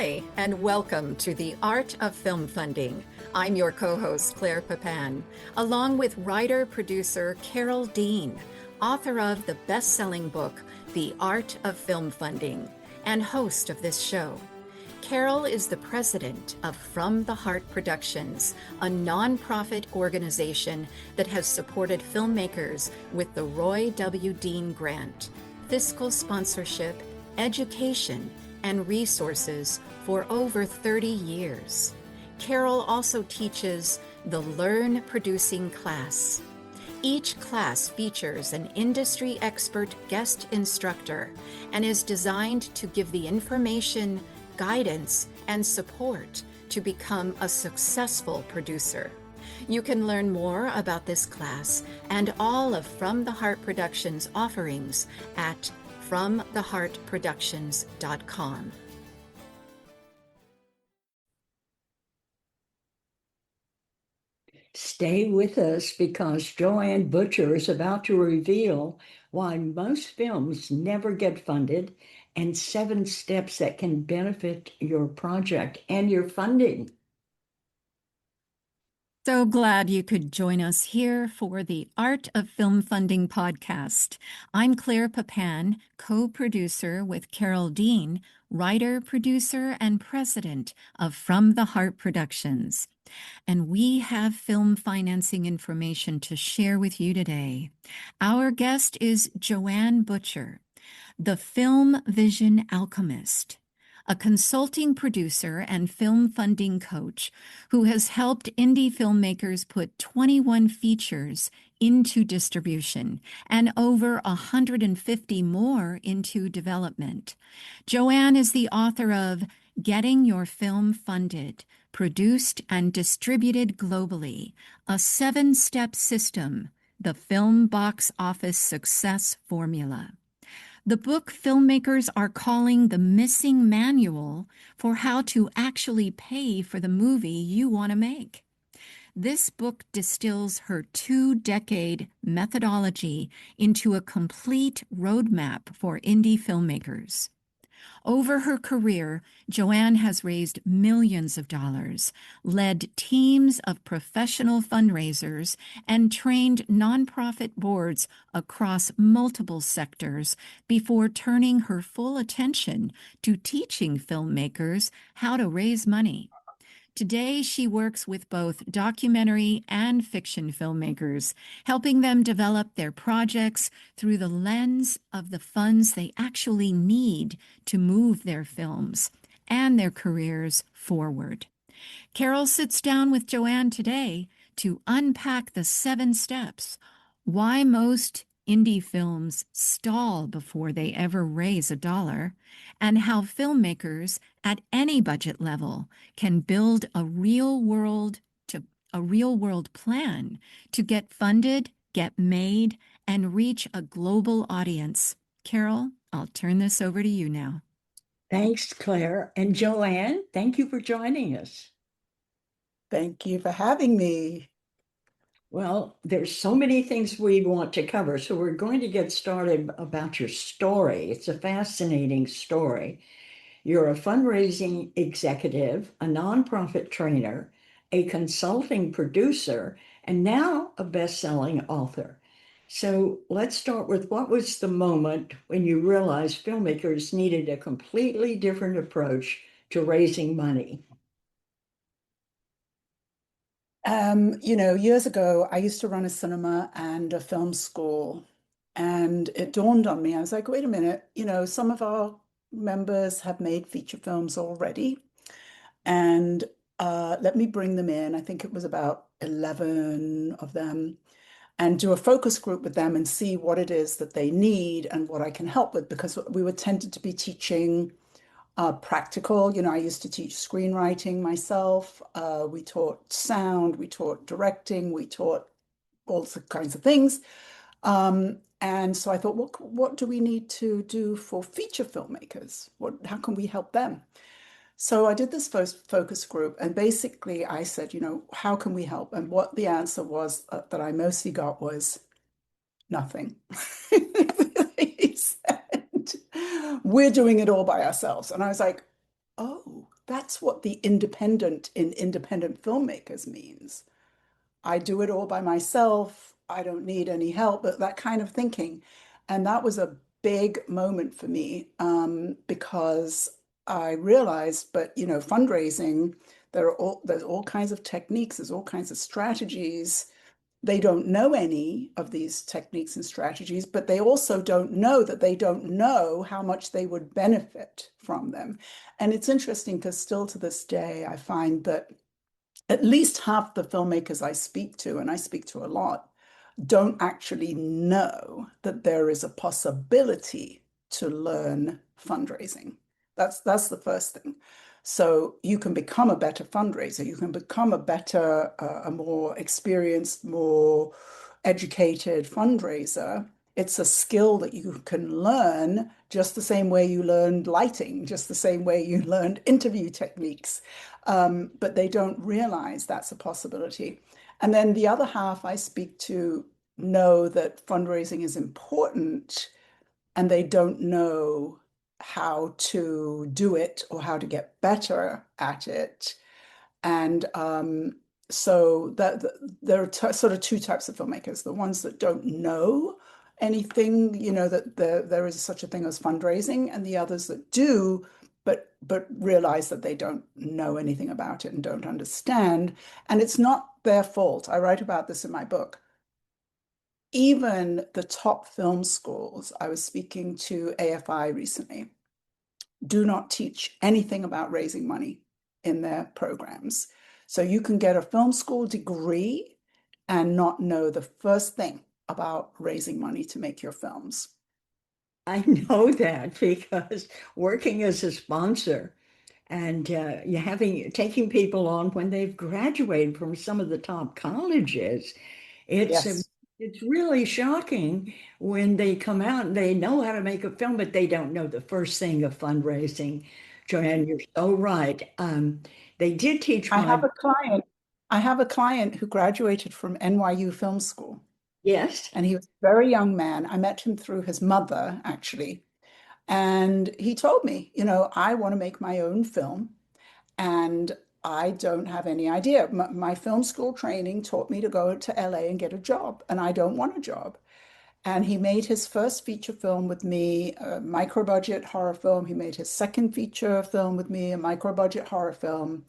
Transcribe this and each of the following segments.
Hi, and welcome to The Art of Film Funding. I'm your co-host, Claire Papin, along with writer-producer Carol Dean, author of the best-selling book, The Art of Film Funding, and host of this show. Carol is the president of From the Heart Productions, a nonprofit organization that has supported filmmakers with the Roy W. Dean Grant, fiscal sponsorship, education, and resources for over 30 years. Carol also teaches the Learn Producing class. Each class features an industry expert guest instructor and is designed to give the information, guidance, and support to become a successful producer. You can learn more about this class and all of From the Heart Productions offerings at FromTheHeartProductions.com. Stay with us because Joanne Butcher is about to reveal why most films never get funded and 7 steps that can benefit your project and your funding. So glad you could join us here for the Art of Film Funding podcast. I'm Claire Papin, co-producer with Carol Dean, writer, producer, and president of From the Heart Productions. And we have film financing information to share with you today. Our guest is Joanne Butcher, the Film Vision Alchemist, a consulting producer and film funding coach who has helped indie filmmakers put 21 features into distribution and over 150 more into development. Joanne is the author of Getting Your Film Funded, Produced and Distributed Globally, a 7-step system, the Film Box Office Success Formula. The book filmmakers are calling the missing manual for how to actually pay for the movie you want to make. This book distills her 2-decade methodology into a complete roadmap for indie filmmakers. Over her career, Joanne has raised millions of dollars, led teams of professional fundraisers, and trained nonprofit boards across multiple sectors before turning her full attention to teaching filmmakers how to raise money. Today, she works with both documentary and fiction filmmakers, helping them develop their projects through the lens of the funds they actually need to move their films and their careers forward. Carol sits down with Joanne today to unpack the 7 steps, why most indie films stall before they ever raise a dollar, and how filmmakers at any budget level can build a real-world plan to get funded, get made, and reach a global audience. Carol, I'll turn this over to you now. Thanks, Claire. And Joanne, thank you for joining us. Thank you for having me. Well, there's so many things we want to cover, so we're going to get started about your story. It's a fascinating story. You're a fundraising executive, a nonprofit trainer, a consulting producer, and now a best-selling author. So let's start with, what was the moment when you realized filmmakers needed a completely different approach to raising money? Years ago, I used to run a cinema and a film school, and it dawned on me. I was like, wait a minute, some of our members have made feature films already, and let me bring them in. I think it was about 11 of them, and do a focus group with them and see what it is that they need and what I can help with, because we were tended to be teaching practical. I used to teach screenwriting myself. We taught sound, we taught directing, we taught all kinds of things. And so I thought, what do we need to do for feature filmmakers? How can we help them? So I did this first focus group, and basically I said, how can we help? And what the answer was that I mostly got was nothing. He said, we're doing it all by ourselves. And I was like, oh, that's what the independent in independent filmmakers means. I do it all by myself. I don't need any help, but that kind of thinking. And that was a big moment for me because I realized, but fundraising, there's all kinds of techniques, there's all kinds of strategies. They don't know any of these techniques and strategies, but they also don't know that they don't know how much they would benefit from them. And it's interesting because still to this day, I find that at least half the filmmakers I speak to, and I speak to a lot, don't actually know that there is a possibility to learn fundraising. That's the first thing. So you can become a better fundraiser. You can become a better, a more experienced, more educated fundraiser. It's a skill that you can learn just the same way you learned lighting, just the same way you learned interview techniques. But they don't realize that's a possibility. And then the other half I speak to know that fundraising is important and they don't know how to do it or how to get better at it. And so there are sort of two types of filmmakers, the ones that don't know anything, that there is such a thing as fundraising, and the others that do, but realize that they don't know anything about it and don't understand. And it's not their fault. I write about this in my book. Even the top film schools, I was speaking to AFI recently, do not teach anything about raising money in their programs. So you can get a film school degree and not know the first thing about raising money to make your films. I know that because working as a sponsor and you having taking people on when they've graduated from some of the top colleges, it's Yes. it's really shocking when they come out and they know how to make a film, but they don't know the first thing of fundraising. Joanne, you're so right. They did teach I my have a client. I have a client who graduated from NYU Film School, yes. and he was a very young man. I met him through his mother, actually. And he told me, I want to make my own film. And I don't have any idea. My film school training taught me to go to LA and get a job, and I don't want a job. And he made his first feature film with me, a micro budget horror film. He made his second feature film with me, a micro budget horror film.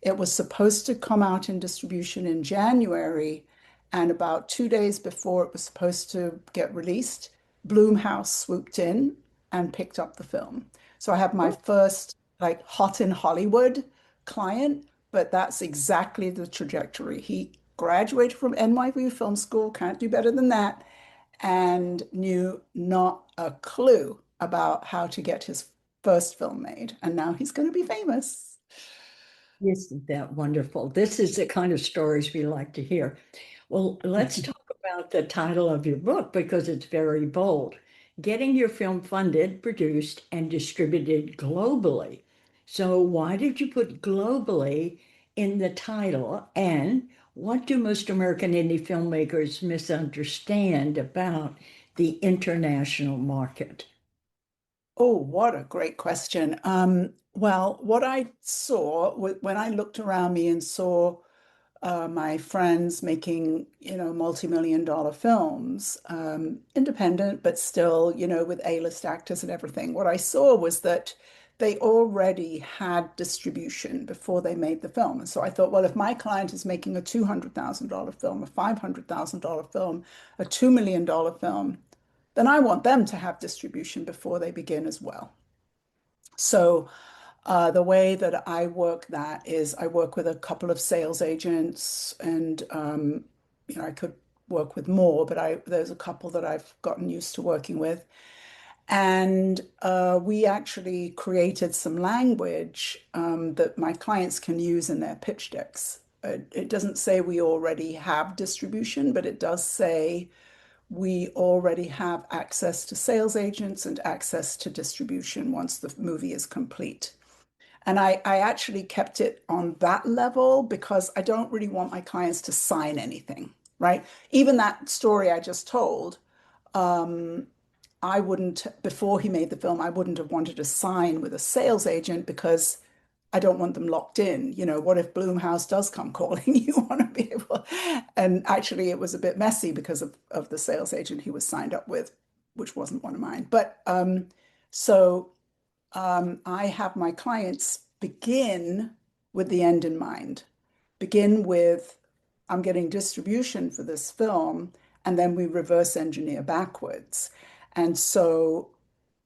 It was supposed to come out in distribution in January, and about 2 days before it was supposed to get released, Blumhouse swooped in and picked up the film. So I have my first like hot in Hollywood client, but that's exactly the trajectory. He graduated from NYU Film School, can't do better than that, and knew not a clue about how to get his first film made. And now he's going to be famous. Isn't that wonderful? This is the kind of stories we like to hear. Well, let's talk about the title of your book because it's very bold. Getting your film funded, produced, and distributed globally. So, why did you put globally in the title? And what do most American indie filmmakers misunderstand about the international market? Oh, what a great question. Well, what I saw when I looked around me and saw my friends making, multi-million-dollar films, independent, but still, with A-list actors and everything. What I saw was that they already had distribution before they made the film. And so I thought, well, if my client is making a $200,000 film, a $500,000 film, a $2 million film, then I want them to have distribution before they begin as well. So the way that I work that is I work with a couple of sales agents and I could work with more, but there's a couple that I've gotten used to working with. And we actually created some language that my clients can use in their pitch decks. It doesn't say we already have distribution, but it does say we already have access to sales agents and access to distribution once the movie is complete. And I actually kept it on that level because I don't really want my clients to sign anything, right? Even that story I just told, I wouldn't, before he made the film, I wouldn't have wanted to sign with a sales agent because I don't want them locked in. You know, what if Bloomhouse does come calling? You want to be able. And actually, it was a bit messy because of the sales agent he was signed up with, which wasn't one of mine. But so I have my clients begin with the end in mind. Begin with, I'm getting distribution for this film, and then we reverse engineer backwards. And so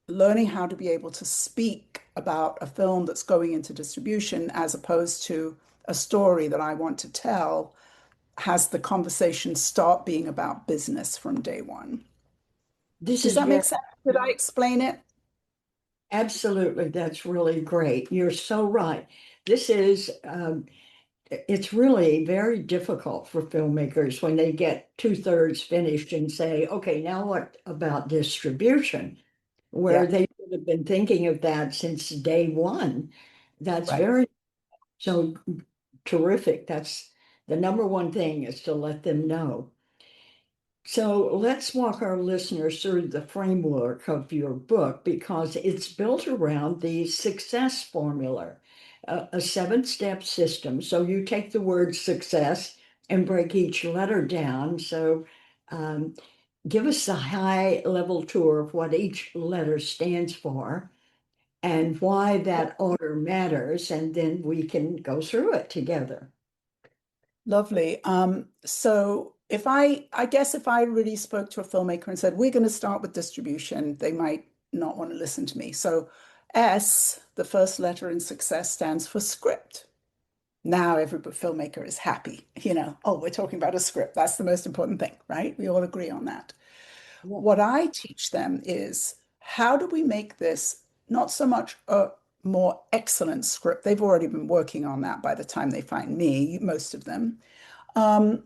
learning how to be able to speak about a film that's going into distribution as opposed to a story that I want to tell has the conversation start being about business from day one. This Does is that very make sense? Did I explain it? absolutely, that's really great. You're so right. This is it's really very difficult for filmmakers when they get two-thirds finished and say, okay, now what about distribution? Where Yeah, they should have been thinking of that since day one. That's right. very so terrific. That's the number one thing is to let them know. So let's walk our listeners through the framework of your book because it's built around the success formula, a seven-step system. So you take the word success and break each letter down. So um, give us a high level tour of what each letter stands for and why that order matters. And then we can go through it together. Lovely. So if I guess if I really spoke to a filmmaker and said, we're going to start with distribution, they might not want to listen to me. So S, the first letter in success, stands for script. Now every filmmaker is happy, oh, we're talking about a script. That's the most important thing, right? We all agree on that. Yeah. What I teach them is how do we make this not so much a more excellent script? They've already been working on that by the time they find me, most of them. Um,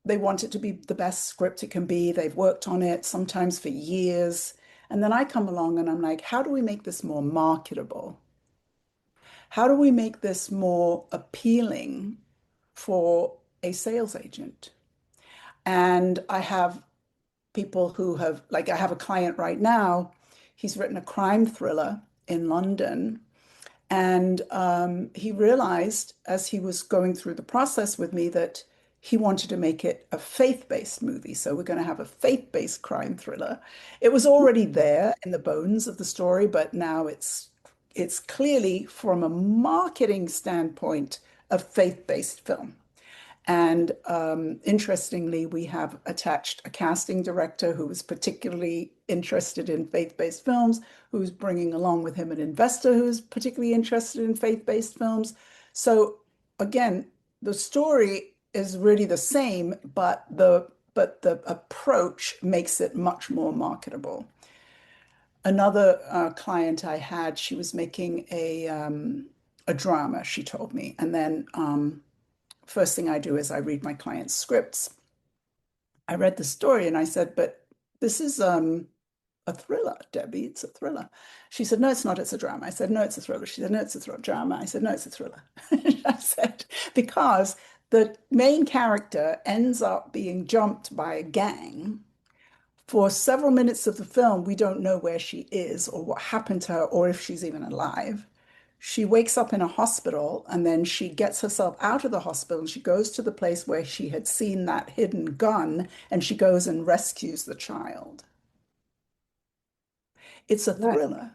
they want it to be the best script it can be. They've worked on it sometimes for years. And then I come along and I'm like, how do we make this more marketable? How do we make this more appealing for a sales agent? And I have people who have, like, I have a client right now. He's written a crime thriller in London. And he realized as he was going through the process with me that he wanted to make it a faith-based movie. So we're going to have a faith-based crime thriller. It was already there in the bones of the story, but now it's clearly from a marketing standpoint a faith-based film. And interestingly, we have attached a casting director who was particularly interested in faith-based films, who's bringing along with him an investor who's particularly interested in faith-based films. So again, the story is really the same, but the approach makes it much more marketable. Another client I had, she was making a drama, she told me, and then first thing I do is I read my client's scripts. I read the story and I said, but this is a thriller, Debbie. It's a thriller. She said, no, it's not. It's a drama. I said, no, it's a thriller. She said, no, it's a drama. I said, no, it's a thriller. I said, because the main character ends up being jumped by a gang. For several minutes of the film, we don't know where she is or what happened to her or if she's even alive. She wakes up in a hospital and then she gets herself out of the hospital and she goes to the place where she had seen that hidden gun and she goes and rescues the child. It's a Right. thriller.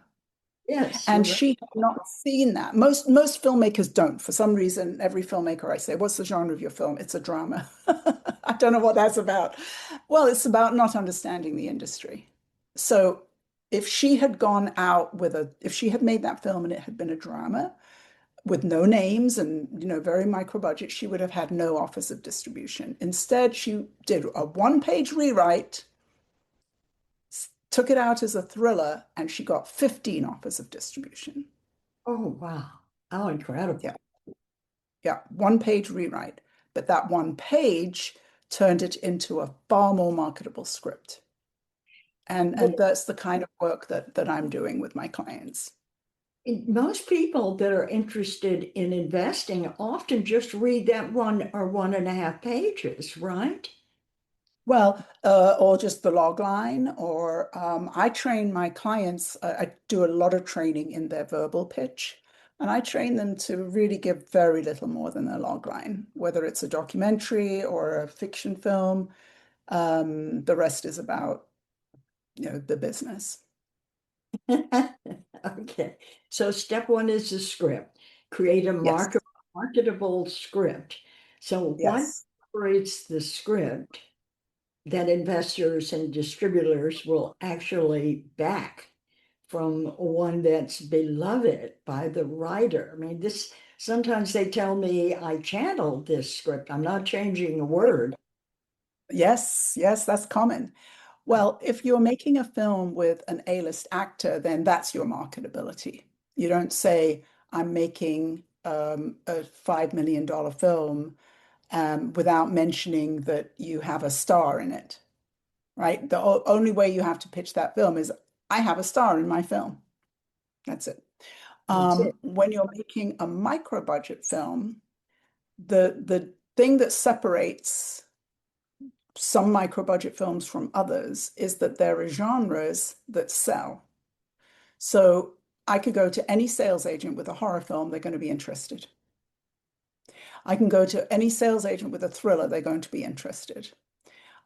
Yes, you're And right. she had not seen that. Most filmmakers don't. For some reason, every filmmaker I say, what's the genre of your film? It's a drama. I don't know what that's about. Well, it's about not understanding the industry. So if she had gone out with if she had made that film and it had been a drama with no names and, very micro budget, she would have had no offers of distribution. Instead, she did a one-page rewrite, took it out as a thriller, and she got 15 offers of distribution. Oh, wow. How incredible. Yeah. Yeah, one-page rewrite. But that one page turned it into a far more marketable script. And Well, that's the kind of work that I'm doing with my clients. most people that are interested in investing often just read that 1 or 1.5 pages, right? Well, or just the log line, or I train my clients. I do a lot of training in their verbal pitch, And I train them to really give very little more than their log line, whether it's a documentary or a fiction film. The rest is about, the business. Okay, so step one is the script. Create a Yes. marketable script. So what Yes. creates the script that investors and distributors will actually back from one that's beloved by the writer? I mean, this sometimes they tell me I channeled this script. I'm not changing a word. Yes. Yes. That's common. Well, if you're making a film with an A-list actor, then that's your marketability. You don't say, I'm making a $5 million film without mentioning that you have a star in it, right? The only way you have to pitch that film is, I have a star in my film. That's it. That's it. When you're making a micro budget film, the thing that separates some micro budget films from others is that there are genres that sell. So I could go to any sales agent with a horror film, they're going to be interested. I can go to any sales agent with a thriller, they're going to be interested.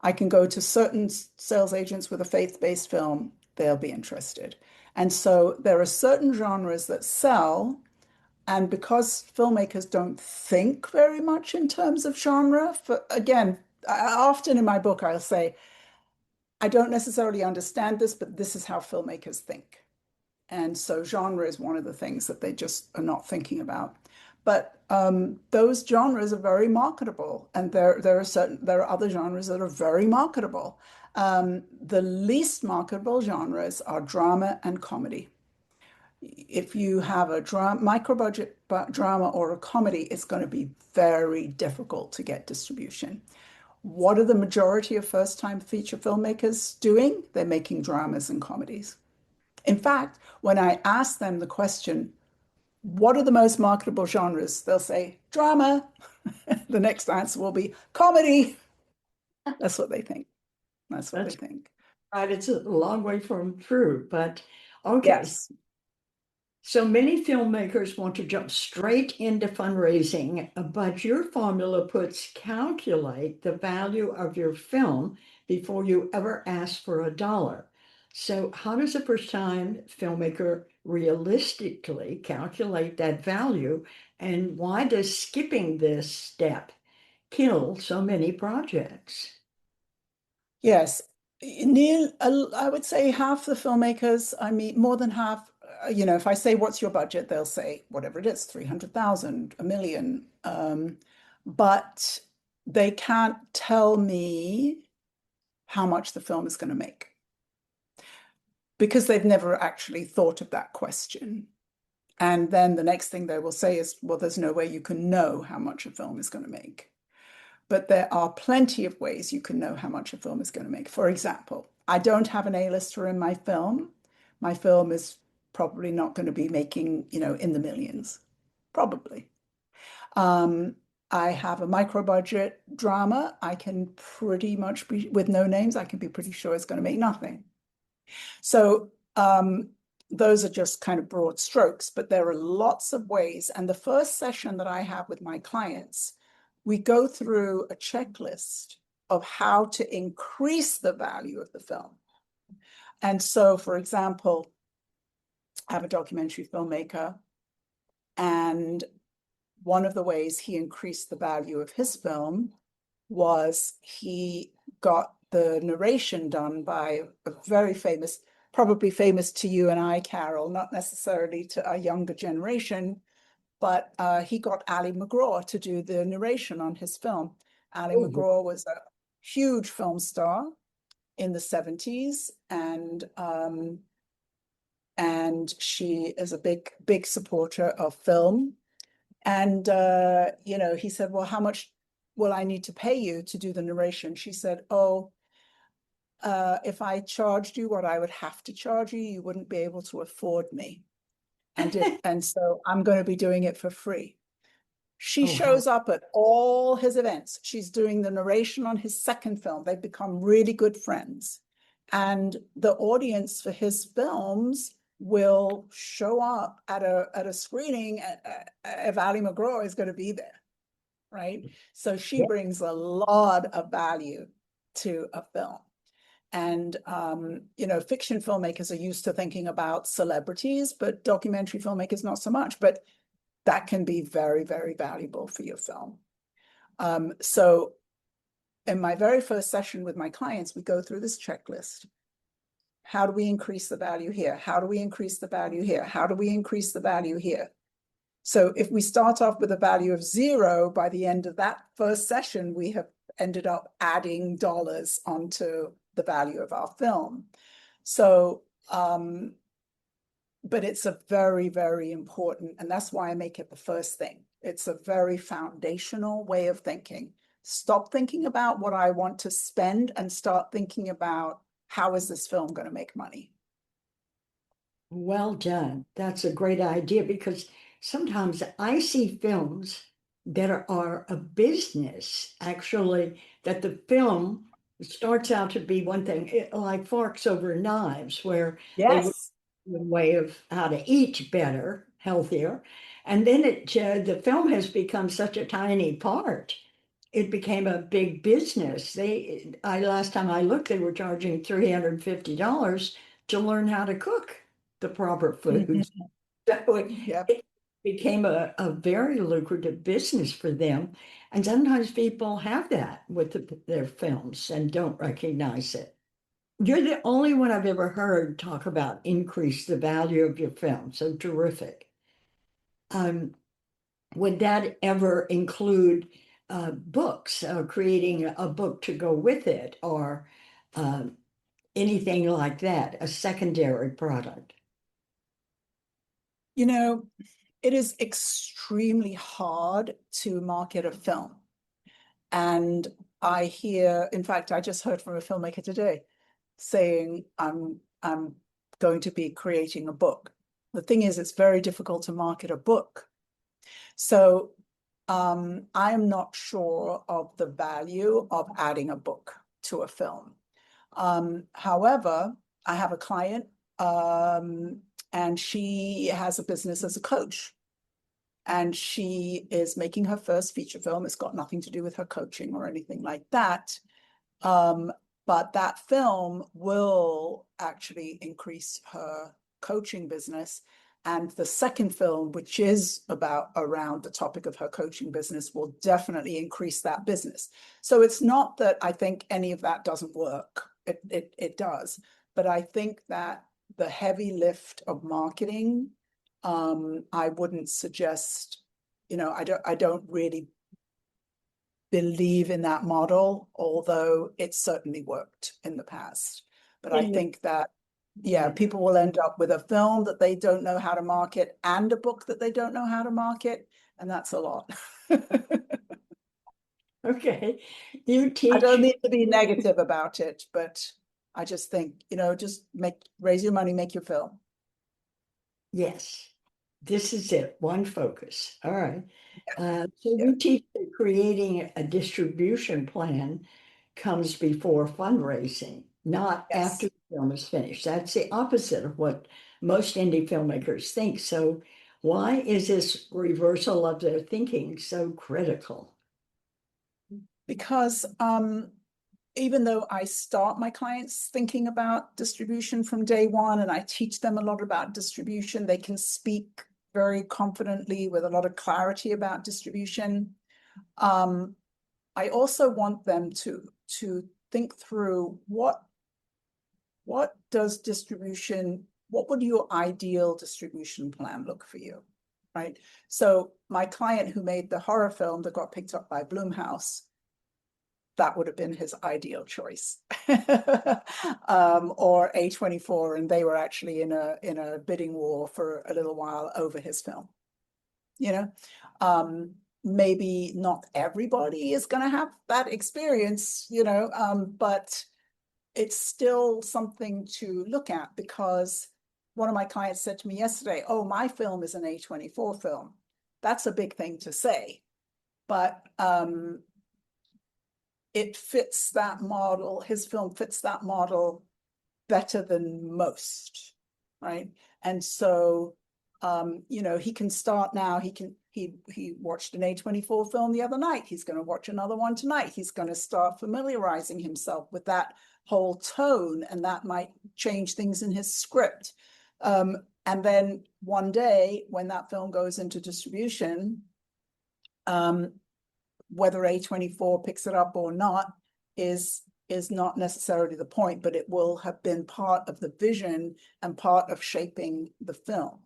I can go to certain sales agents with a faith-based film, they'll be interested. And so there are certain genres that sell. And because filmmakers don't think very much in terms of genre, again, often in my book, I'll say, I don't necessarily understand this, but this is how filmmakers think. And so genre is one of the things that they just are not thinking about. But those genres are very marketable, and there are other genres that are very marketable. The least marketable genres are drama and comedy. If you have a micro budget drama or a comedy, it's going to be very difficult to get distribution. What are the majority of first-time feature filmmakers doing? They're making dramas and comedies. In fact, when I ask them the question, what are the most marketable genres? They'll say drama. The next answer will be comedy. That's what they think. That's what they That's think. right. It's a long way from true, but okay. Yes. So many filmmakers want to jump straight into fundraising, but your formula puts calculate the value of your film before you ever ask for a dollar. So, how does a first time filmmaker realistically calculate that value? And why does skipping this step kill so many projects? Yes. Neil, I would say half the filmmakers, I mean, more than half, if I say, what's your budget? They'll say, whatever it is, 300,000, a million. But they can't tell me how much the film is going to make because they've never actually thought of that question. And then the next thing they will say is, well, there's no way you can know how much a film is going to make. But there are plenty of ways you can know how much a film is going to make. For example, I don't have an A-lister in my film. My film is probably not going to be making, in the millions, probably. Um, I have a micro budget drama. I can pretty much be, with no names, I can be pretty sure it's going to make nothing. So those are just kind of broad strokes, but there are lots of ways. And the first session that I have with my clients, we go through a checklist of how to increase the value of the film. And so, for example, I have a documentary filmmaker, and one of the ways he increased the value of his film was he got the narration done by a very famous, probably famous to you and I, Carol, not necessarily to a younger generation, but he got Ali MacGraw to do the narration on his film. Ali Oh, MacGraw was a huge film star in the 70s, and she is a big supporter of film. And he said, well, how much will I need to pay you to do the narration? She said, oh, if I charged you what I would have to charge you, you wouldn't be able to afford me. And so I'm going to be doing it for free. She oh, how shows up at all his events. She's doing the narration on his second film. They've become really good friends. And the audience for his films will show up at a screening, if Ali McGraw is going to be there, right? So she Yeah. brings a lot of value to a film. And, you know, fiction filmmakers are used to thinking about celebrities, but documentary filmmakers not so much. But that can be very, very valuable for your film. So in my very first session with my clients, we go through this checklist. How do we increase the value here? How do we increase the value here? How do we increase the value here? So if we start off with a value of 0, by the end of that first session, we have ended up adding dollars onto the value of our film. So, but it's a very, very important, and that's why I make it the first thing. It's a very foundational way of thinking. Stop thinking about what I want to spend and start thinking about how is this film going to make money? Well done. That's a great idea because sometimes I see films that are a business, actually, that the film starts out to be one thing, like Forks Over Knives, where they were Yes. a way of how to eat better, healthier. And then the film has become such a tiny part. It became a big business. Last time I looked, they were charging $350 to learn how to cook the proper foods. So Yep. it became a very lucrative business for them. And sometimes people have that with their films and don't recognize it. You're the only one I've ever heard talk about increase the value of your film. So terrific. Um, would that ever include books, creating a book to go with it, or um, anything like that, a secondary product? You know, it is extremely hard to market a film. And I hear, in fact, I just heard from a filmmaker today saying, I'm going to be creating a book. The thing is, it's very difficult to market a book. So I'm not sure of the value of adding a book to a film. However, I have a client, and she has a business as a coach. And she is making her first feature film. It's got nothing to do with her coaching or anything like that. But that film will actually increase her coaching business. And the second film, which is about around the topic of her coaching business, will definitely increase that business. So it's not that I think any of that doesn't work. It does. But I think that the heavy lift of marketing, I wouldn't suggest, you know, I don't really believe in that model, although it certainly worked in the past. But I In the think that, yeah, people will end up with a film that they don't know how to market and a book that they don't know how to market, and that's a lot. Okay, you I don't teach. mean to be negative about it, but I just think, you know, just raise your money, make your film. Yes, this is it. One focus. All right. So Yeah. you teach that creating a distribution plan comes before fundraising, not after Yes. the film is finished. That's the opposite of what most indie filmmakers think. So why is this reversal of their thinking so critical? Because even though I start my clients thinking about distribution from day one and I teach them a lot about distribution, they can speak very confidently with a lot of clarity about distribution. I also want them to think through what does distribution, what would your ideal distribution plan look for you, right? So my client who made the horror film that got picked up by Blumhouse, that would have been his ideal choice. Or A24, and they were actually in a bidding war for a little while over his film. You know, maybe not everybody is going to have that experience, you know, but it's still something to look at, because one of my clients said to me yesterday, oh, my film is an A24 film. That's a big thing to say, but it fits that model. His film fits that model better than most. right? And so, you know, he can start now. He watched an A24 film the other night. He's going to watch another one tonight. He's going to start familiarizing himself with that whole tone, and that might change things in his script. And then one day, when that film goes into distribution, whether A24 picks it up or not is not necessarily the point, but it will have been part of the vision and part of shaping the film.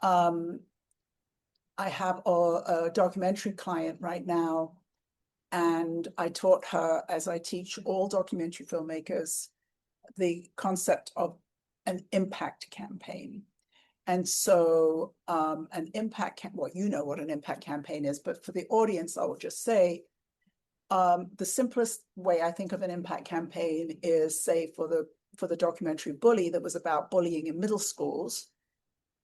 I have a documentary client right now, and I taught her, as I teach all documentary filmmakers, the concept of an impact campaign. And so an impact, well, you know what an impact campaign is, but for the audience, I will just say, the simplest way I think of an impact campaign is, say, for the documentary Bully, that was about bullying in middle schools.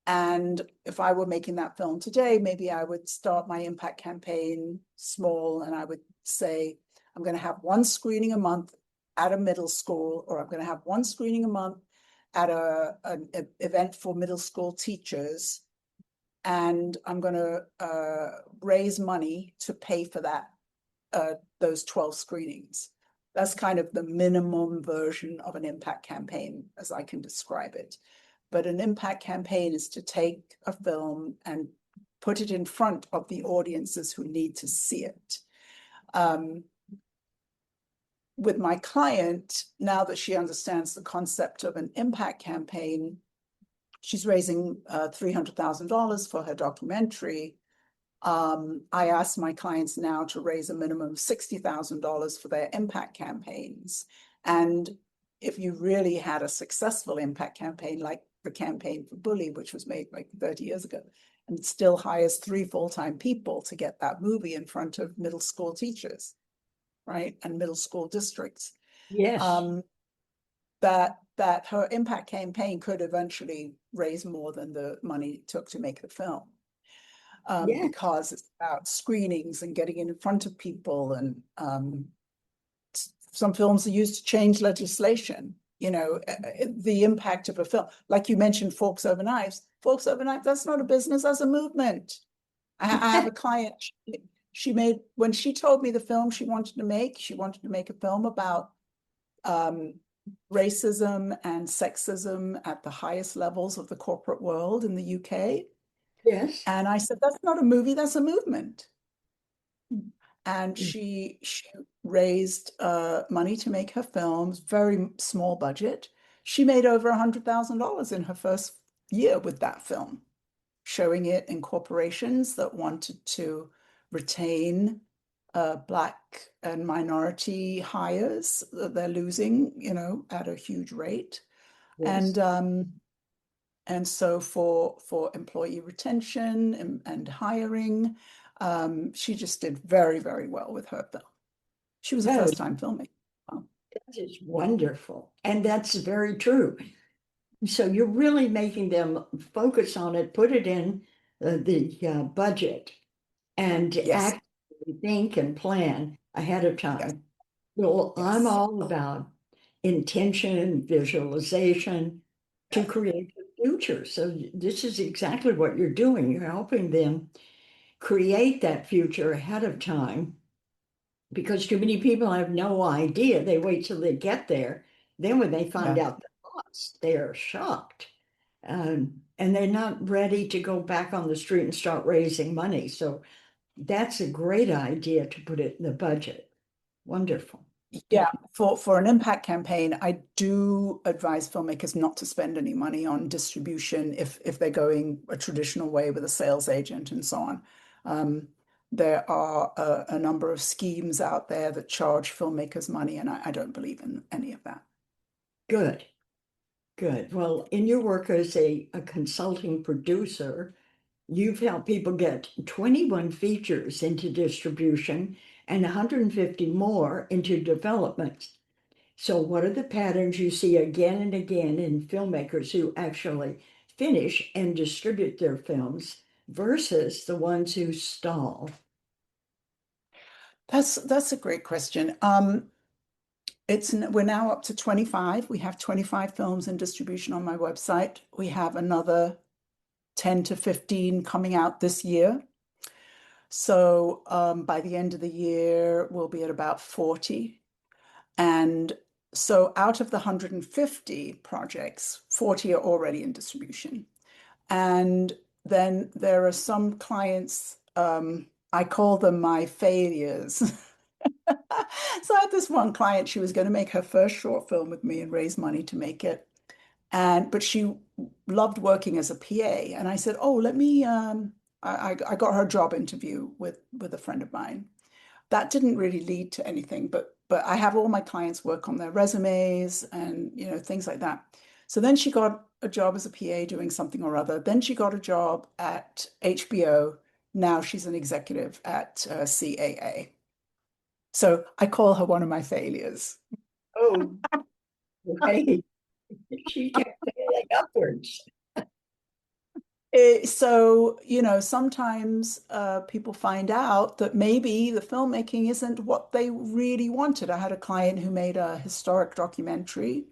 And if I were making that film today, maybe I would start my impact campaign small, and I would say, I'm going to have one screening a month at a middle school, or I'm going to have one screening a month at an event for middle school teachers. And I'm going to raise money to pay for that, those 12 screenings. That's kind of the minimum version of an impact campaign, as I can describe it. But an impact campaign is to take a film and put it in front of the audiences who need to see it. With my client, now that she understands the concept of an impact campaign, she's raising $300,000 for her documentary. I ask my clients now to raise a minimum of $60,000 for their impact campaigns. And if you really had a successful impact campaign, like the campaign for Bully, which was made like 30 years ago, and it still hires 3 full-time people to get that movie in front of middle school teachers, right? And middle school districts. Yes. That her impact campaign could eventually raise more than the money it took to make the film. Yeah. Because it's about screenings and getting in front of people. And some films are used to change legislation. You know, the impact of a film, like you mentioned, Forks Over Knives. Forks Over Knives, that's not a business, that's a movement. I have a client, she made, when she told me the film she wanted to make a film about racism and sexism at the highest levels of the corporate world in the UK. Yes. And I said, that's not a movie, that's a movement. And she raised money to make her films, very small budget. She made over $100,000 in her first year with that film, showing it in corporations that wanted to retain Black and minority hires that they're losing, you know, at a huge rate. Yes. And so for employee retention and hiring, she just did very, very well with her film. She was a Oh, first-time filmmaker. Wow. that is wonderful. And that's very true. So you're really making them focus on it, put it in the budget, and Yes, actually think and plan ahead of yes, time. Well, I'm yes. all about intention, visualization to create the future. So this is exactly what you're doing. You're helping them create that future ahead of time, because too many people have no idea. They wait till they get there. Then when they find Yeah. out the cost, they are shocked. And they're not ready to go back on the street and start raising money. So that's a great idea to put it in the budget. Wonderful. Yeah, for an impact campaign, I do advise filmmakers not to spend any money on distribution if they're going a traditional way with a sales agent and so on. There are a number of schemes out there that charge filmmakers money, and I don't believe in any of that. Good, good. Well, in your work as a consulting producer, you've helped people get 21 features into distribution and 150 more into development. So, what are the patterns you see again and again in filmmakers who actually finish and distribute their films versus the ones who stall? That's a great question. we're now up to 25. We have 25 films in distribution on my website. We have another 10 to 15 coming out this year. So by the end of the year, we'll be at about 40. And so out of the 150 projects, 40 are already in distribution. And then there are some clients, I call them my failures. So I had this one client, she was going to make her first short film with me and raise money to make it. But she loved working as a PA. And I said, oh, let me, I got her a job interview with a friend of mine. That didn't really lead to anything, but I have all my clients work on their resumes and things like that. So then she got a job as a PA doing something or other. Then she got a job at HBO. Now she's an executive at CAA. So I call her one of my failures. Oh, hey, she kept failing upwards. So, sometimes people find out that maybe the filmmaking isn't what they really wanted. I had a client who made a historic documentary,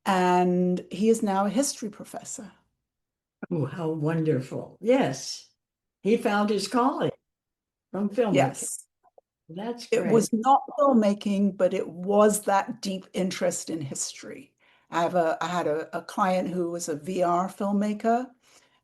and he is now a history professor. Oh, how wonderful. Yes, he found his calling from filmmaking. Yes, That's it great. was not filmmaking, but it was that deep interest in history. I had a client who was a VR filmmaker,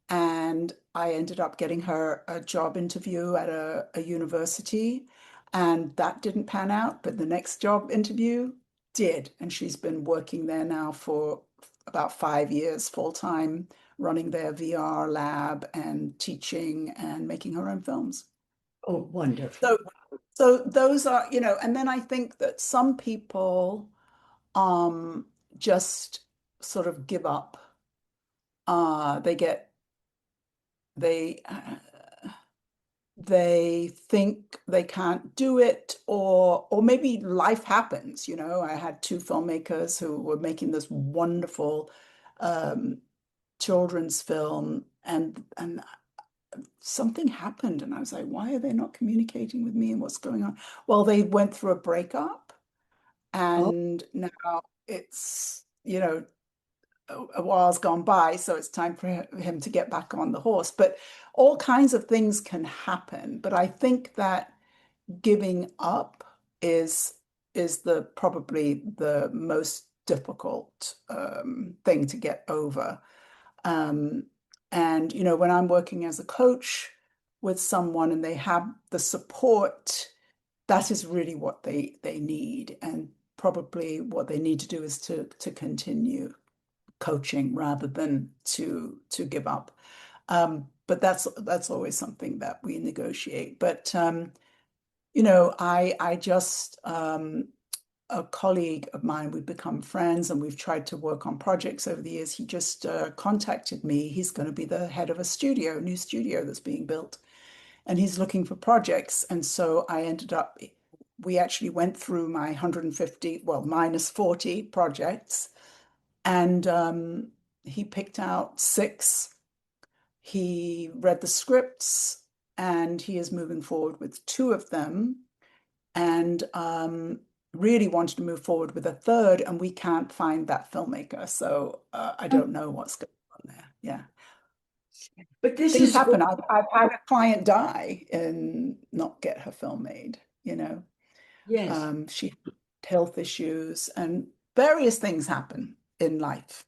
and I ended up getting her a job interview at a university, and that didn't pan out, but the next job interview did. And she's been working there now for about 5 years full time, running their VR lab and teaching and making her own films. Oh, wonderful. So, so those are, and then I think that some people just sort of give up. They get they they think they can't do it, or maybe life happens. I had two filmmakers who were making this wonderful um, children's film, and something happened, and I was like, why are they not communicating with me, and what's going on? Well, they went through a breakup, Oh, and now it's a while's gone by, so it's time for him to get back on the horse. But all kinds of things can happen. But I think that giving up is the probably the most difficult thing to get over. Um, and when I'm working as a coach with someone and they have the support, that is really what they need. And probably what they need to do is to continue coaching rather than to give up. But that's always something that we negotiate. But I just a colleague of mine, we've become friends and we've tried to work on projects over the years. He just contacted me. He's going to be the head of a new studio that's being built, and he's looking for projects. And so we actually went through my 150, well, minus 40 projects, and he picked out six. He read the scripts, and he is moving forward with two of them, and really wanted to move forward with a third, and we can't find that filmmaker. So I don't know what's going on there. Yeah, but this things is great. happen. I've had a client die and not get her film made. Yes. She had health issues, and various things happen in life.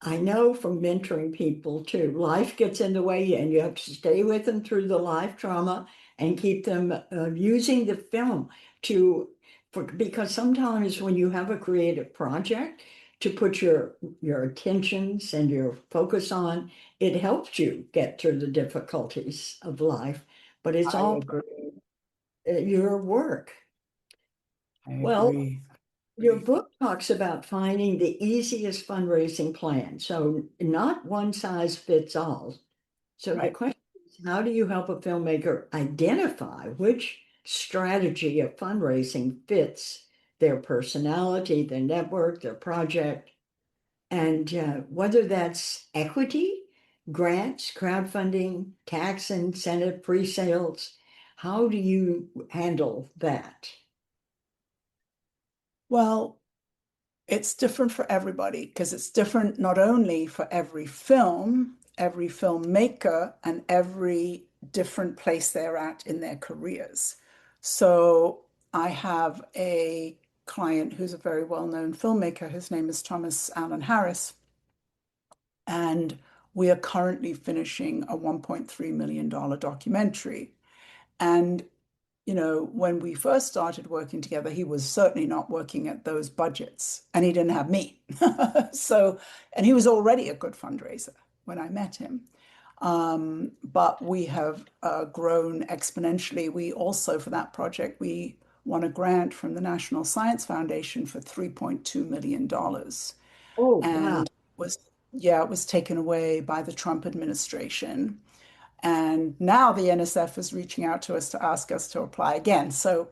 I know from mentoring people too, life gets in the way and you have to stay with them through the life trauma and keep them using the film because sometimes when you have a creative project to put your attentions and your focus on, it helps you get through the difficulties of life, but it's I all agree. your work. I Well, agree. your book talks about finding the easiest fundraising plan. So, not one size fits all. So, the Right. question is, how do you help a filmmaker identify which strategy of fundraising fits their personality, their network, their project, and whether that's equity, grants, crowdfunding, tax incentive, pre sales? How do you handle that? Well, it's different for everybody because it's different not only for every film, every filmmaker, and every different place they're at in their careers. So I have a client who's a very well-known filmmaker. His name is Thomas Allen Harris, and we are currently finishing a $1.3 million documentary. And when we first started working together, he was certainly not working at those budgets and he didn't have me. So, and he was already a good fundraiser when I met him. But we have grown exponentially. We also, for that project, we won a grant from the National Science Foundation for $3.2 million Oh, wow. and was, yeah, it was taken away by the Trump administration. And now the NSF is reaching out to us to ask us to apply again. So,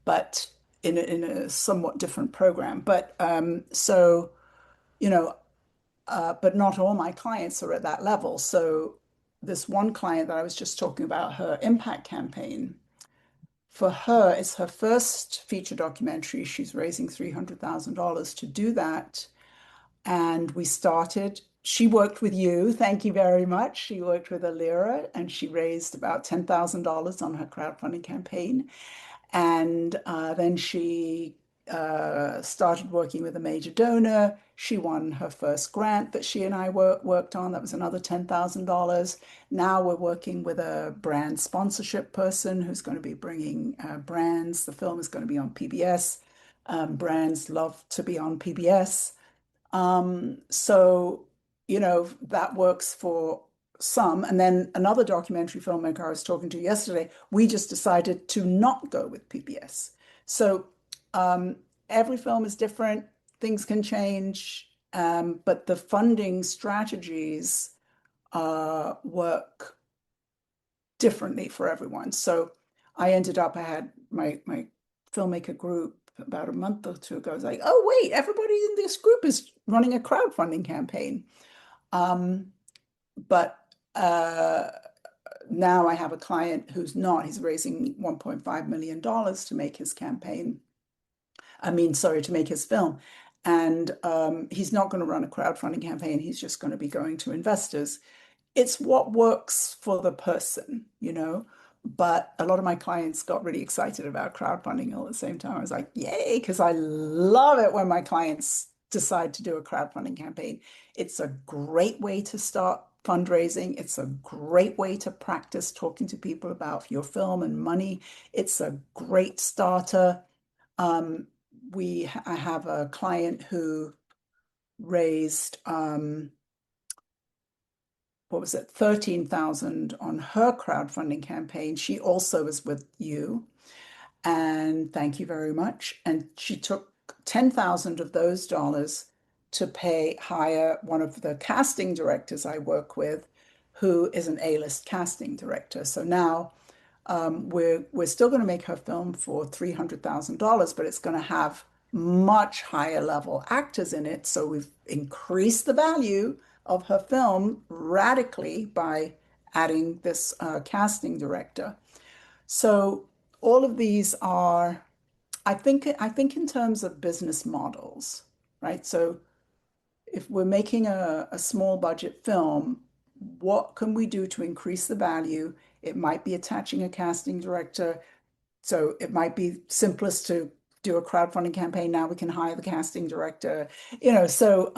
but in a somewhat different program. But you know, but not all my clients are at that level. So this one client that I was just talking about, her impact campaign, for her, it's her first feature documentary. She's raising $300,000 to do that. And we started, she worked with you. Thank you very much. She worked with Alira and she raised about $10,000 on her crowdfunding campaign. And then she started working with a major donor. She won her first grant that she and I worked on. That was another $10,000. Now we're working with a brand sponsorship person who's going to be bringing brands. The film is going to be on PBS. Brands love to be on PBS. So, that works for some. And then another documentary filmmaker I was talking to yesterday, we just decided to not go with PBS. So, every film is different, things can change, but the funding strategies work differently for everyone. So I had my filmmaker group about a month or two ago. I was like, oh wait, everybody in this group is running a crowdfunding campaign. Um, but now I have a client who's not. He's raising $1.5 million to make his campaign. I mean, sorry, to make his film. And he's not going to run a crowdfunding campaign. He's just going to be going to investors. It's what works for the person. But a lot of my clients got really excited about crowdfunding all at the same time. I was like, yay, because I love it when my clients decide to do a crowdfunding campaign. It's a great way to start fundraising. It's a great way to practice talking to people about your film and money. It's a great starter. Um, I have a client who raised what was it, 13,000 on her crowdfunding campaign. She also was with you. And thank you very much. And she took 10,000 of those dollars to hire one of the casting directors I work with, who is an A-list casting director. So now we're still going to make her film for $300,000, but it's going to have much higher level actors in it. So we've increased the value of her film radically by adding this casting director. So all of these are, I think in terms of business models, right? So if we're making a small budget film, what can we do to increase the value? It might be attaching a casting director. So it might be simplest to do a crowdfunding campaign. Now we can hire the casting director. So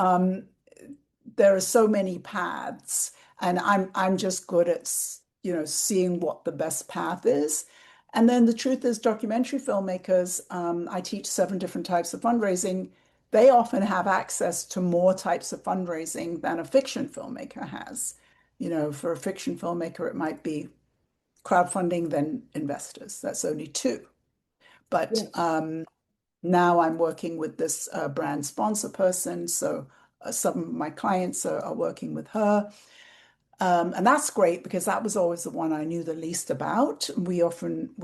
there are so many paths, and I'm just good at seeing what the best path is. And then the truth is, documentary filmmakers, I teach 7 different types of fundraising. They often have access to more types of fundraising than a fiction filmmaker has. For a fiction filmmaker, it might be crowdfunding, then investors. That's only two. But Yes. now I'm working with this brand sponsor person. So some of my clients are working with her. And that's great because that was always the one I knew the least about. We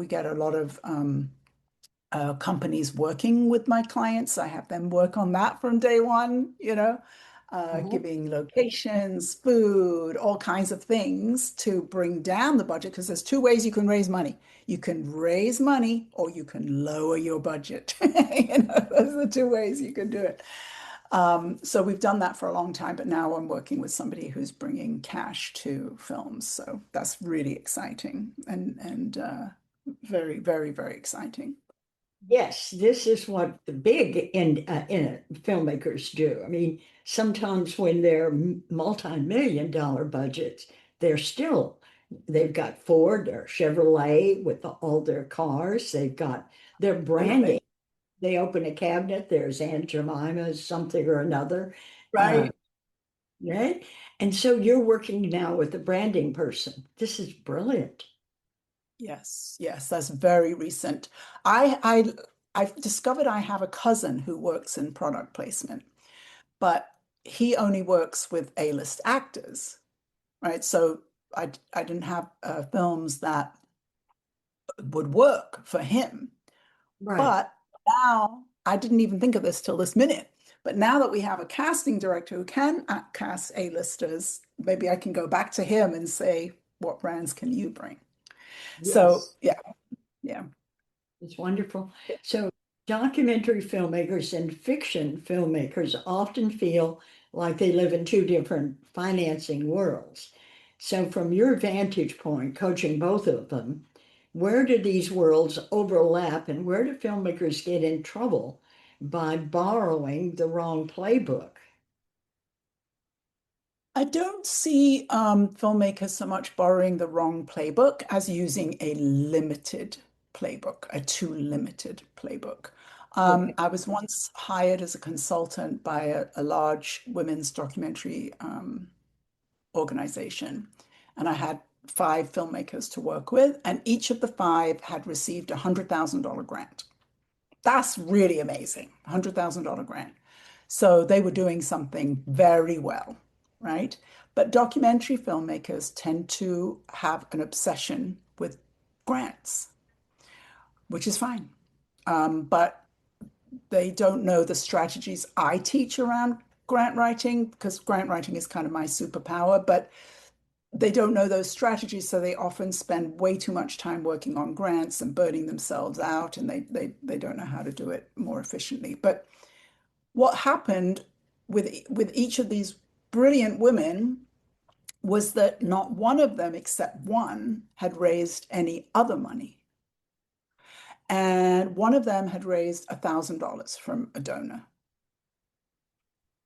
get a lot of companies working with my clients. I have them work on that from day one. Mhm. giving locations, food, all kinds of things to bring down the budget. Because there's two ways you can raise money. You can raise money or you can lower your budget. Those are the two ways you can do it. So we've done that for a long time, but now I'm working with somebody who's bringing cash to films. So that's really exciting and very, very, very exciting. Yes, this is what the big in filmmakers do. I mean, sometimes when they're multi-million-dollar budgets, they're still they've got Ford or Chevrolet with all their cars. They've got their Absolutely. branding. They open a cabinet, there's Aunt Jemima's something or another. Uh, Right. right? And so you're working now with a branding person. This is brilliant. Yes, yes, that's very recent. I've discovered I have a cousin who works in product placement, but he only works with A-list actors, right? So I didn't have films that would work for him. Right. But now I didn't even think of this till this minute. But now that we have a casting director who can cast A-listers, maybe I can go back to him and say, what brands can you bring? So Yes. yeah, yeah. It's wonderful. So, documentary filmmakers and fiction filmmakers often feel like they live in two different financing worlds. So, from your vantage point, coaching both of them, where do these worlds overlap and where do filmmakers get in trouble by borrowing the wrong playbook? I don't see filmmakers so much borrowing the wrong playbook as using a limited playbook, a too limited playbook. Okay. I was once hired as a consultant by a large women's documentary organization, and I had five filmmakers to work with, and each of the five had received a $100,000 grant. That's really amazing, $100,000 grant. So they were doing something very well, right? But documentary filmmakers tend to have an obsession with grants, which is fine. But they don't know the strategies I teach around grant writing because grant writing is kind of my superpower, but they don't know those strategies, so they often spend way too much time working on grants and burning themselves out, and they don't know how to do it more efficiently. But what happened with each of these brilliant women was that not one of them except one had raised any other money. And one of them had raised $1,000 from a donor.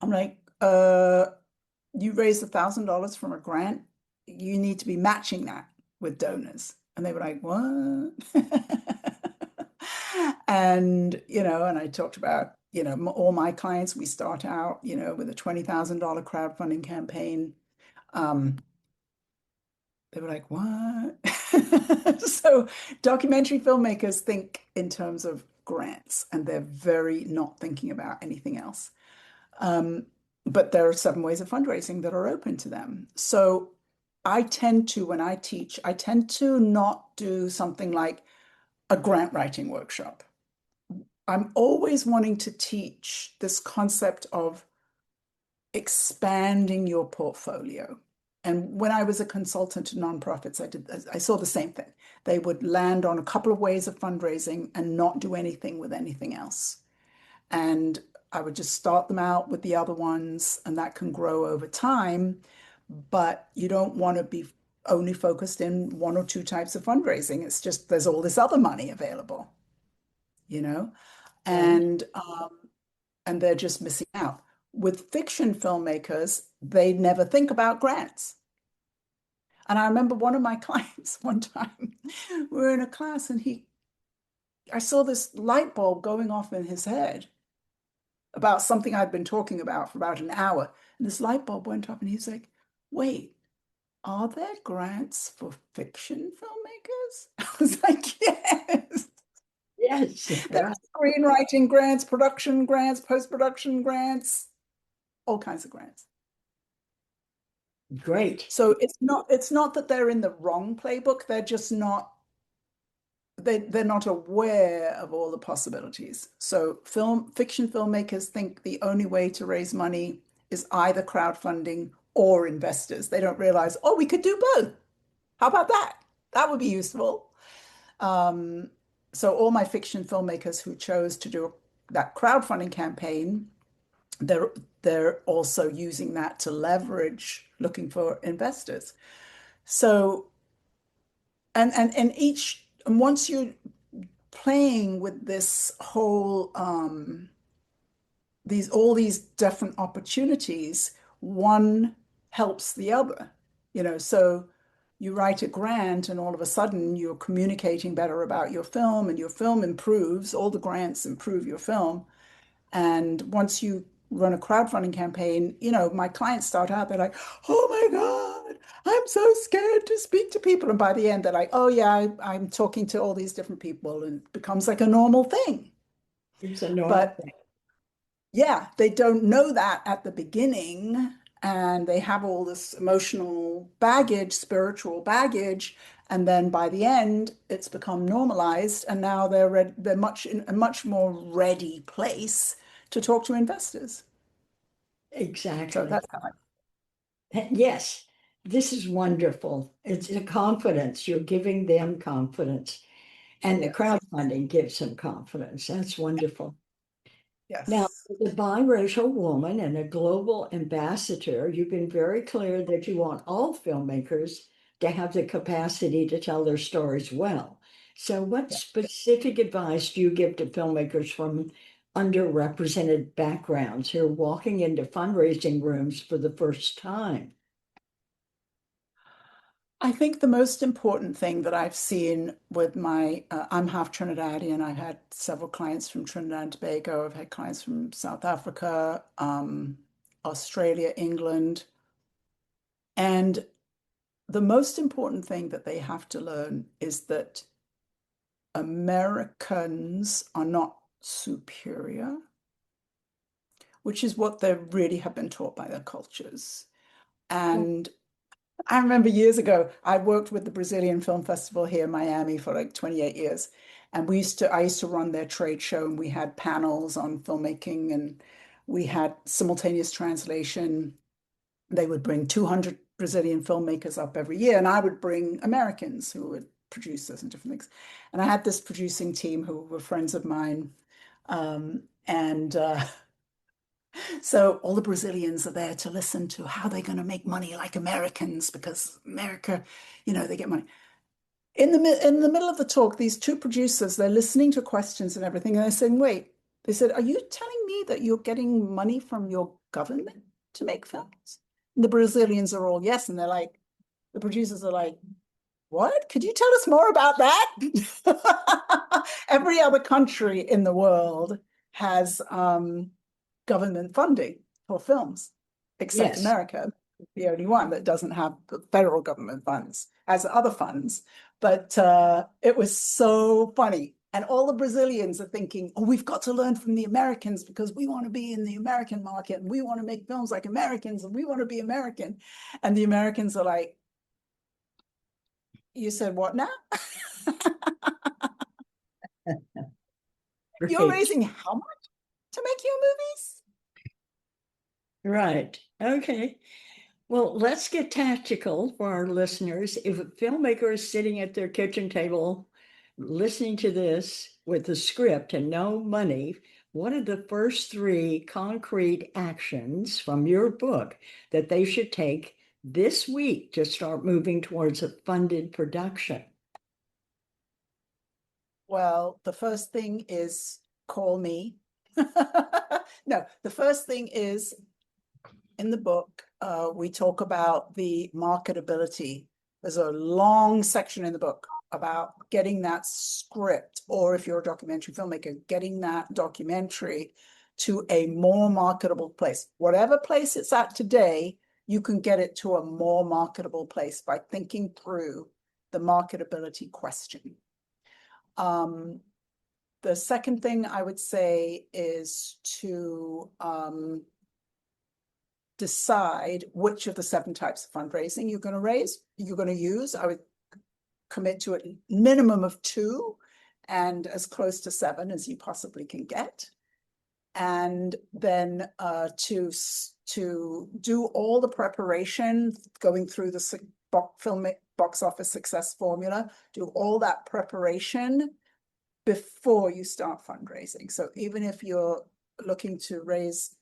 I'm like, you raised $1,000 from a grant, you need to be matching that with donors. And they were like, what? And, and I talked about, all my clients, we start out, with a $20,000 crowdfunding campaign. Um, they were like, what? So documentary filmmakers think in terms of grants and they're very not thinking about anything else. Um, but there are seven ways of fundraising that are open to them. So I tend to, when I teach, I tend to not do something like a grant writing workshop. I'm always wanting to teach this concept of expanding your portfolio. And when I was a consultant to nonprofits, I saw the same thing. They would land on a couple of ways of fundraising and not do anything with anything else. And I would just start them out with the other ones, and that can grow over time. But you don't want to be only focused in one or two types of fundraising. It's just there's all this other money available, you know, Right. and and they're just missing out. With fiction filmmakers, they never think about grants. And I remember one of my clients one time, we were in a class and I saw this light bulb going off in his head about something I'd been talking about for about an hour. And this light bulb went up and he's like, wait, are there grants for fiction filmmakers? I was like, yes. Yes. There Right. are screenwriting grants, production grants, post-production grants, all kinds of grants. Great. So it's not that they're in the wrong playbook, they're just not they're not aware of all the possibilities. So fiction filmmakers think the only way to raise money is either crowdfunding or investors. They don't realize, oh, we could do both. How about that? That would be useful. So all my fiction filmmakers who chose to do that crowdfunding campaign, they're also using that to leverage looking for investors. So and once you're playing with this whole all these different opportunities, one helps the other, so you write a grant and all of a sudden you're communicating better about your film and your film improves, all the grants improve your film. And once you run a crowdfunding campaign, my clients start out, they're like, oh my God, I'm so scared to speak to people. And by the end, they're like, oh yeah, I'm talking to all these different people, and it becomes like a normal thing. It's a normal But thing. yeah, they don't know that at the beginning, and they have all this emotional baggage, spiritual baggage, and then by the end, it's become normalized, and now they're much in a much more ready place to talk to investors. So Exactly. that's how I, Yes, this is wonderful. It's a confidence. You're giving them confidence, and the yes, crowdfunding gives them confidence. That's wonderful. Now, yes, as a biracial woman and a global ambassador, you've been very clear that you want all filmmakers to have the capacity to tell their stories well. So, what yeah. specific advice do you give to filmmakers from underrepresented backgrounds who are walking into fundraising rooms for the first time? I think the most important thing that I've seen with I'm half Trinidadian. I've had several clients from Trinidad and Tobago. I've had clients from South Africa, Australia, England. And the most important thing that they have to learn is that Americans are not superior, which is what they really have been taught by their cultures. And I remember years ago, I worked with the Brazilian Film Festival here in Miami for like 28 years. And I used to run their trade show, and we had panels on filmmaking, and we had simultaneous translation. They would bring 200 Brazilian filmmakers up every year, and I would bring Americans who would producers and different things. And I had this producing team who were friends of mine. And So all the Brazilians are there to listen to how they're going to make money like Americans, because America, they get money. In the middle of the talk, these two producers, they're listening to questions and everything, and they're saying, wait, they said, are you telling me that you're getting money from your government to make films? And the Brazilians are all yes, and the producers are like, what? Could you tell us more about that? Every other country in the world has government funding for films, except Yes. America, the only one that doesn't have the federal government funds, has other funds. But it was so funny. And all the Brazilians are thinking, oh, we've got to learn from the Americans because we want to be in the American market, and we want to make films like Americans, and we want to be American. And the Americans are like, you said what now? You're Great. raising how much to make your movies? Right. Okay. Well, let's get tactical for our listeners. If a filmmaker is sitting at their kitchen table listening to this with a script and no money, what are the first three concrete actions from your book that they should take this week to start moving towards a funded production? Well, the first thing is call me. No, the first thing is in the book, we talk about the marketability. There's a long section in the book about getting that script, or if you're a documentary filmmaker, getting that documentary to a more marketable place. Whatever place it's at today, you can get it to a more marketable place by thinking through the marketability question. The second thing I would say is to decide which of the 7 types of fundraising you're going to use. I would commit to a minimum of 2 and as close to 7 as you possibly can get. and then to do all the preparation, going through the box office success formula, do all that preparation before you start fundraising. So even if you're looking to raise,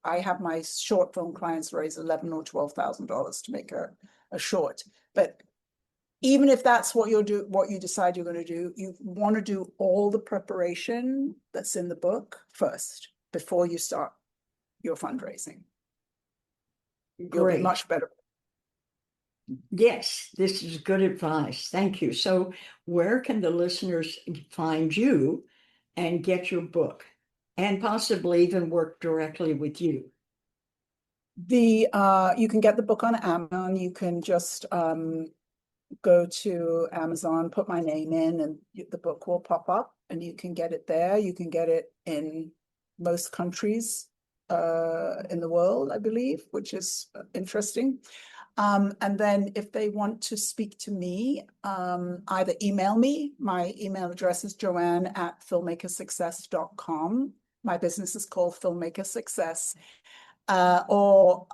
I have my short film clients raise $11,000 or $12,000 to make a short, but even if that's what you decide you're going to do, you want to do all the preparation that's in the book first before you start your fundraising. You'll be Great. much better. Yes, this is good advice. Thank you. So where can the listeners find you and get your book and possibly even work directly with you? You can get the book on Amazon. You can just go to Amazon, put my name in, and the book will pop up and you can get it there. You can get it in most countries in the world, I believe, which is interesting. And then if they want to speak to me, either email me. My email address is joanne@filmmakersuccess.com. My business is called Filmmaker Success. Or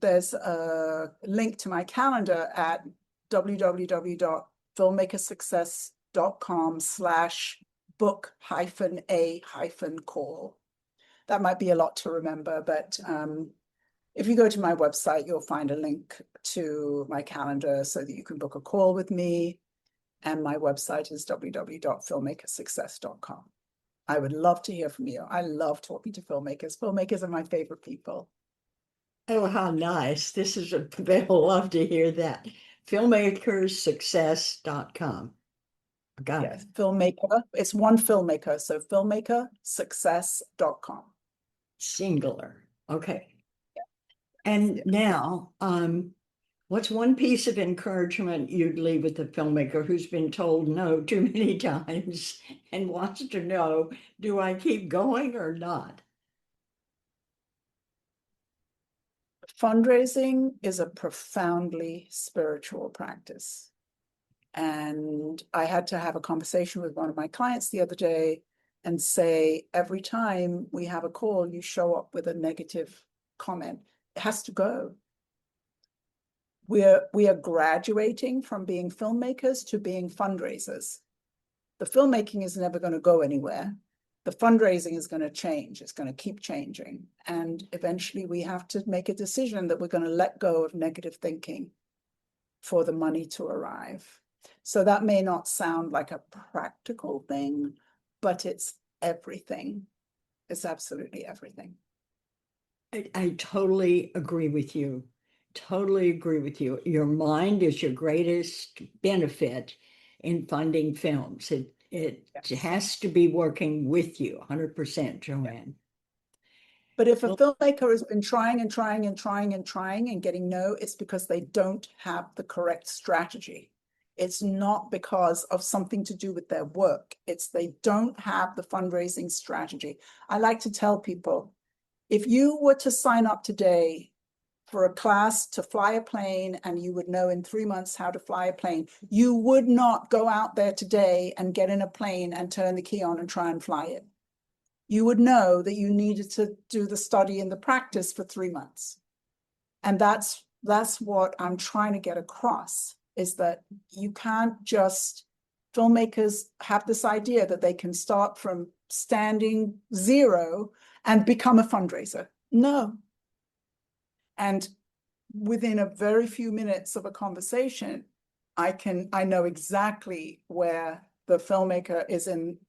there's a link to my calendar at www.filmmakersuccess.com/book-a-call. That might be a lot to remember, but if you go to my website, you'll find a link to my calendar so that you can book a call with me. And my website is www.filmmakersuccess.com. I would love to hear from you. I love talking to filmmakers. Filmmakers are my favorite people. Oh, how nice. They'll love to hear that. Filmmakersuccess.com. Got it. Yes, filmmaker. It's one filmmaker. So filmmakersuccess.com. Singular. Okay. And now, what's one piece of encouragement you'd leave with a filmmaker who's been told no too many times and wants to know, do I keep going or not? Fundraising is a profoundly spiritual practice. And I had to have a conversation with one of my clients the other day and say, every time we have a call, you show up with a negative comment. It has to go. We are graduating from being filmmakers to being fundraisers. The filmmaking is never going to go anywhere. The fundraising is going to change. It's going to keep changing. And eventually we have to make a decision that we're going to let go of negative thinking for the money to arrive. So that may not sound like a practical thing, but it's everything. It's absolutely everything. I totally agree with you. Totally agree with you. Your mind is your greatest benefit in funding films. It Yes. has to be working with you 100%, Joanne. But if a Well, filmmaker has been trying and trying and trying and trying and getting no, it's because they don't have the correct strategy. It's not because of something to do with their work. It's they don't have the fundraising strategy. I like to tell people, if you were to sign up today for a class to fly a plane and you would know in 3 months how to fly a plane, you would not go out there today and get in a plane and turn the key on and try and fly it. You would know that you needed to do the study and the practice for 3 months. And that's what I'm trying to get across, is that you can't just, filmmakers have this idea that they can start from standing zero and become a fundraiser. No. And within a very few minutes of a conversation, I know exactly where the filmmaker is in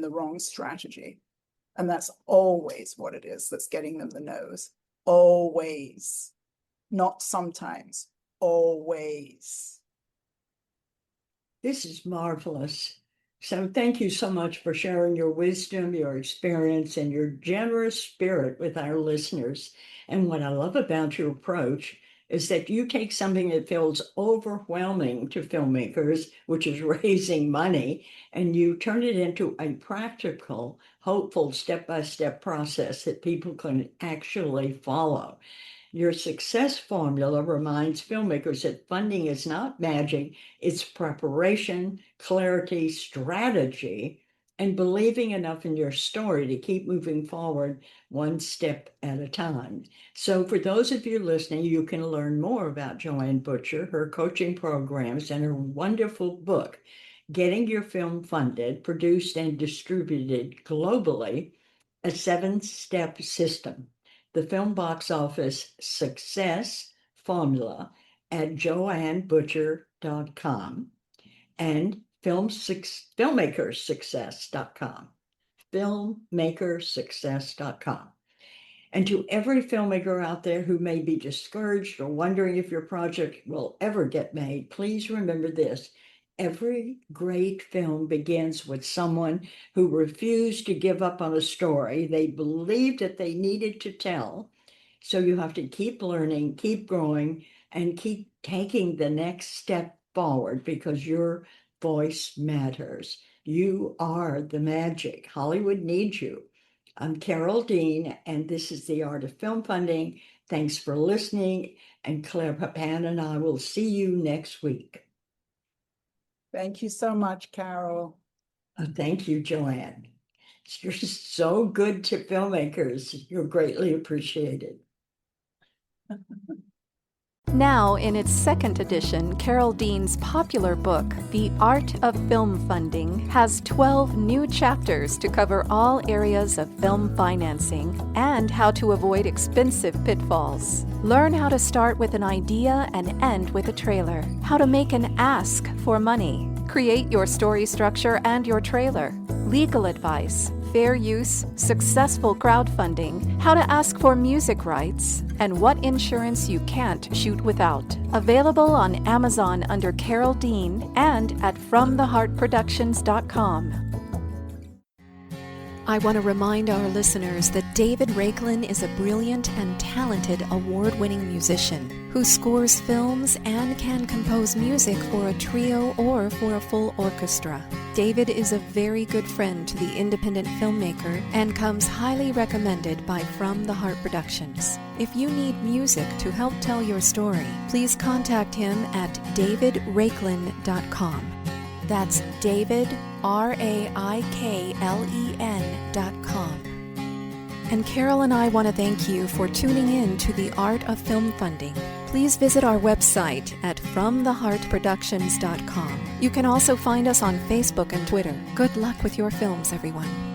the wrong strategy. And that's always what it is that's getting them the no's. Always. Not sometimes. Always. this is marvelous. So thank you so much for sharing your wisdom, your experience, and your generous spirit with our listeners. And what I love about your approach is that you take something that feels overwhelming to filmmakers, which is raising money, and you turn it into a practical, hopeful step-by-step process that people can actually follow. Your success formula reminds filmmakers that funding is not magic, it's preparation, clarity, strategy, and believing enough in your story to keep moving forward one step at a time. So for those of you listening, you can learn more about Joanne Butcher, her coaching programs, and her wonderful book, Getting Your Film Funded, Produced and Distributed Globally, a 7-step system. The Film Box Office Success Formula at joannebutcher.com and filmmakersuccess.com. Filmmakersuccess.com. And to every filmmaker out there who may be discouraged or wondering if your project will ever get made, please remember this. Every great film begins with someone who refused to give up on a story they believed that they needed to tell. So you have to keep learning, keep growing, and keep taking the next step forward because your voice matters. You are the magic. Hollywood needs you. I'm Carol Dean, and this is The Art of Film Funding. Thanks for listening, and Claire Papan and I will see you next week. Thank you so much, Carol. Thank you, Joanne. You're so good to filmmakers. You're greatly appreciated. Now, in its second edition, Carol Dean's popular book, The Art of Film Funding, has 12 new chapters to cover all areas of film financing and how to avoid expensive pitfalls. Learn how to start with an idea and end with a trailer, how to make an ask for money, create your story structure and your trailer, legal advice, fair use, successful crowdfunding, how to ask for music rights, and what insurance you can't shoot without. Available on Amazon under Carol Dean and at FromTheHeartProductions.com. I want to remind our listeners that David Raiklin is a brilliant and talented award-winning musician who scores films and can compose music for a trio or for a full orchestra. David is a very good friend to the independent filmmaker and comes highly recommended by From the Heart Productions. If you need music to help tell your story, please contact him at davidraiklin.com. That's David, RAIKLEN.com. And Carol and I want to thank you for tuning in to The Art of Film Funding. Please visit our website at FromTheHeartProductions.com. You can also find us on Facebook and Twitter. Good luck with your films, everyone.